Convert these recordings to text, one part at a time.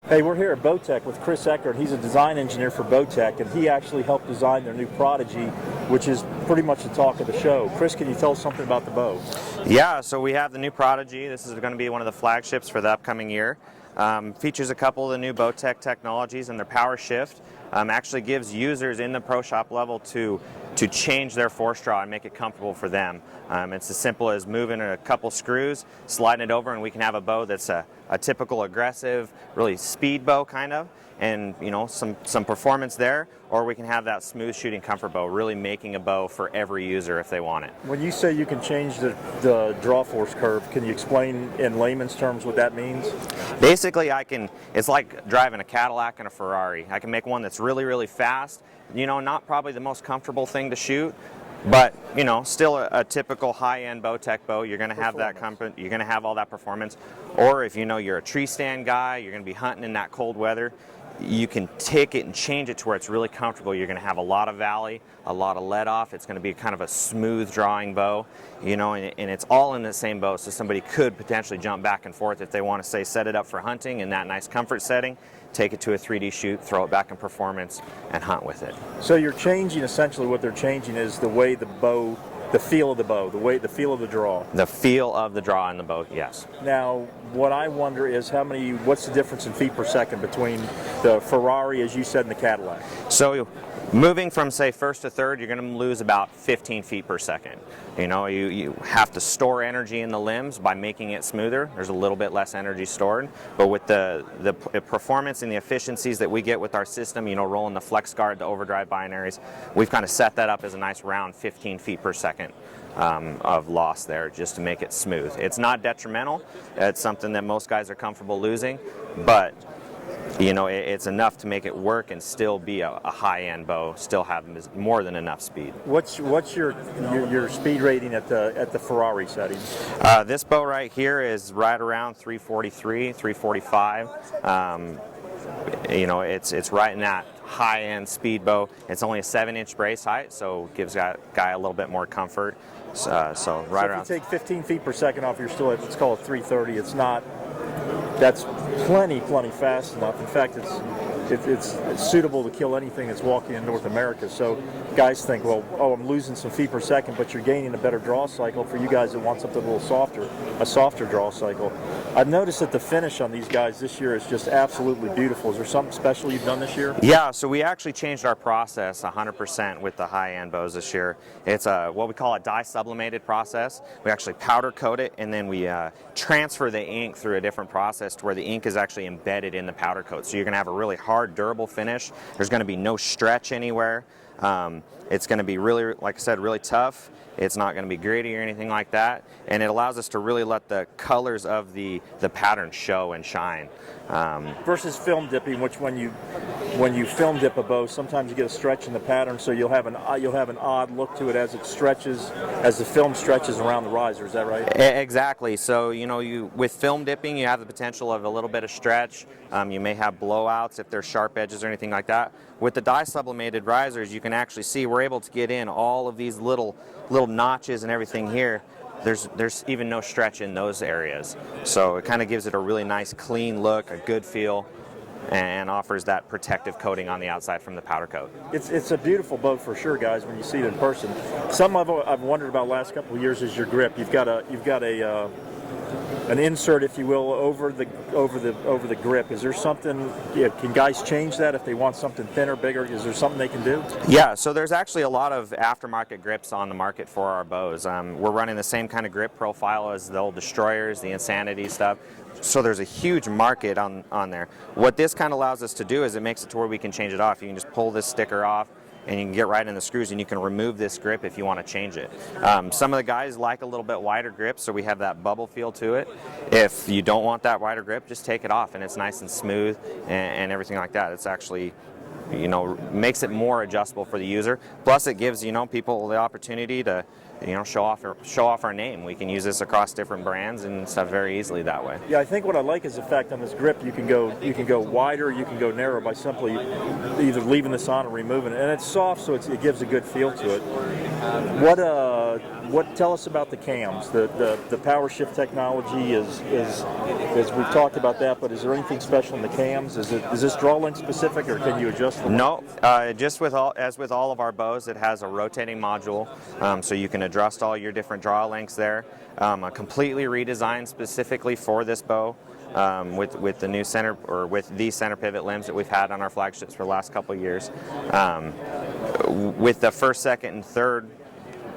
Hey, we're here at Bowtech with Chris Eckert. He's a design engineer for Bowtech, and he actually helped design their new Prodigy, which is pretty much the talk of the show. Chris, can you tell us something about the bow? Yeah, so we have the new Prodigy. This is going to be one of the flagships for the upcoming year. Features a couple of the new Bowtech technologies, and their power shift actually gives users in the pro shop level to change their force draw and make it comfortable for them. It's as simple as moving a couple screws, sliding it over, and we can have a bow that's a typical aggressive, really speed bow kind of, and some performance there, or we can have that smooth shooting comfort bow, really making a bow for every user if they want it. When you say you can change the draw force curve, can you explain in layman's terms what that means? Basically, it's like driving a Cadillac and a Ferrari. I can make one that's really, really fast, not probably the most comfortable thing to shoot, but still a typical high-end Bowtech bow. You're going to have that comfort, you're going to have all that performance. Or if you're a tree stand guy, you're going to be hunting in that cold weather, you can take it and change it to where it's really comfortable. You're going to have a lot of valley, a lot of let off. It's going to be kind of a smooth drawing bow, and it's all in the same bow, so somebody could potentially jump back and forth if they want to, say, set it up for hunting in that nice comfort setting, take it to a 3D shoot, throw it back in performance, and hunt with it. So you're changing, essentially what they're changing is the way the bow, the feel of the bow, the feel of the draw. The feel of the draw in the bow, yes. Now, what I wonder is what's the difference in feet per second between the Ferrari, as you said, and the Cadillac? So moving from, say, first to third, you're going to lose about 15 feet per second. You have to store energy in the limbs by making it smoother. There's a little bit less energy stored, but with the performance and the efficiencies that we get with our system, rolling the flex guard, the overdrive binaries, we've kind of set that up as a nice round 15 feet per second of loss there, just to make it smooth. It's not detrimental. It's something that most guys are comfortable losing, but it's enough to make it work and still be a high-end bow, still have more than enough speed. What's your speed rating at the Ferrari setting? This bow right here is right around 343, 345. It's right in that high-end speed bow. It's only a 7-inch brace height, so gives that guy a little bit more comfort. So around. If you take 15 feet per second off, you're still at, let's call it 330. It's not. That's plenty fast enough. In fact, it's suitable to kill anything that's walking in North America. So guys think, well, I'm losing some feet per second, but you're gaining a better draw cycle. For you guys that want something a little softer, a softer draw cycle. I've noticed that the finish on these guys this year is just absolutely beautiful. Is there something special you've done this year? Yeah, so we actually changed our process 100% with the high-end bows this year. It's what we call a dye sublimated process. We actually powder coat it, and then we transfer the ink through a different process to where the ink is actually embedded in the powder coat. So you're going to have a really hard, durable finish. There's going to be no stretch anywhere. It's going to be really, like I said, really tough. It's not going to be gritty or anything like that, and it allows us to really let the colors of the pattern show and shine. Versus film dipping, which when you film dip a bow, sometimes you get a stretch in the pattern, so you'll have an odd look to it as it stretches, as the film stretches around the riser. Is that right? Exactly. So with film dipping, you have the potential of a little bit of stretch. You may have blowouts if there's sharp edges or anything like that. With the dye sublimated risers, you can actually see we're able to get in all of these little notches and everything here. There's even no stretch in those areas, so it kind of gives it a really nice clean look, a good feel, and offers that protective coating on the outside from the powder coat. It's a beautiful bow for sure, guys, when you see it in person. Something I've wondered about the last couple of years is your grip. You've got an insert, if you will, over the grip. Is there something? Can guys change that if they want something thinner, bigger? Is there something they can do? Yeah. So there's actually a lot of aftermarket grips on the market for our bows. We're running the same kind of grip profile as the old Destroyers, the Insanity stuff. So there's a huge market on there. What this kind of allows us to do is it makes it to where we can change it off. You can just pull this sticker off, and you can get right in the screws, and you can remove this grip if you want to change it. Some of the guys like a little bit wider grip, so we have that bubble feel to it. If you don't want that wider grip, just take it off, and it's nice and smooth and everything like that. It's actually, makes it more adjustable for the user. Plus, it gives people the opportunity to show off our name. We can use this across different brands and stuff very easily that way. Yeah, I think what I like is the fact on this grip you can go wider, you can go narrow by simply either leaving this on or removing it, and it's soft, so it gives a good feel to it. What tell us about the cams? The power shift technology is we've talked about that, but is there anything special in the cams? Is this draw length specific, or can you adjust the No, just as with all of our bows, it has a rotating module, so you can adjust all your different draw lengths there. Completely redesigned specifically for this bow. With the new center, or with these center pivot limbs that we've had on our flagships for the last couple of years. With the first, second, and third,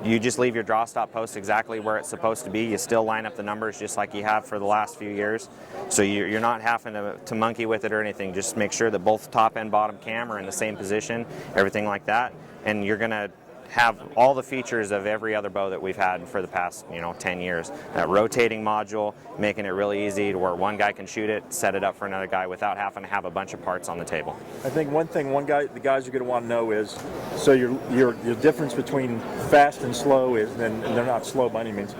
you just leave your draw stop post exactly where it's supposed to be. You still line up the numbers just like you have for the last few years. So you're not having to monkey with it or anything. Just make sure that both top and bottom cam are in the same position, everything like that, and you're going to have all the features of every other bow that we've had for the past 10 years. That rotating module, making it really easy to where one guy can shoot it, set it up for another guy without having to have a bunch of parts on the table. I think one thing the guys are going to want to know is, so your difference between fast and slow is, and they're not slow by any means,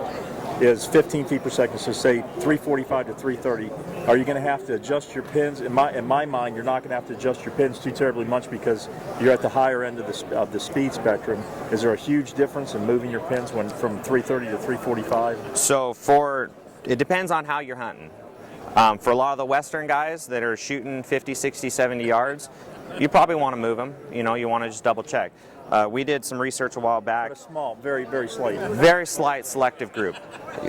is 15 feet per second. So say 345 to 330. Are you going to have to adjust your pins? In my mind, you're not going to have to adjust your pins too terribly much because you're at the higher end of the speed spectrum. Is there a huge difference in moving your pins from 330 to 345? So it depends on how you're hunting. For a lot of the Western guys that are shooting 50, 60, 70 yards, you probably want to move them. You want to just double check. We did some research a while back. But a small, very, very slight. Very slight selective group.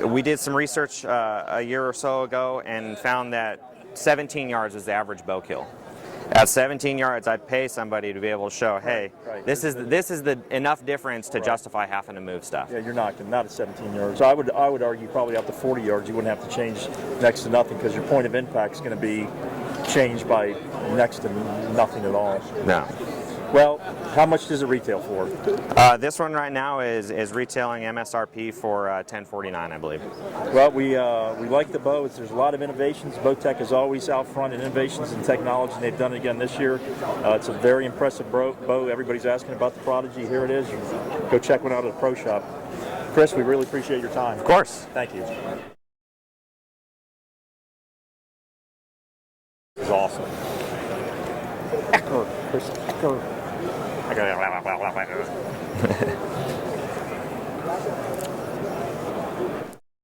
We did some research a year or so ago and found that 17 yards is the average bow kill. At 17 yards, I'd pay somebody to be able to show, hey, right. This is the enough difference to justify having to move stuff. Yeah, you're not at 17 yards. I would argue probably up to 40 yards you wouldn't have to change next to nothing because your point of impact is going to be changed by next to nothing at all. No. Well, how much does it retail for? This one right now is retailing MSRP for $1049, I believe. Well, we like the bows. There's a lot of innovations. Bowtech is always out front in innovations and technology, and they've done it again this year. It's a very impressive bow. Everybody's asking about the Prodigy. Here it is. You can go check one out at a pro shop. Chris, we really appreciate your time. Of course. Thank you. This is awesome. Echo, Chris. Echo.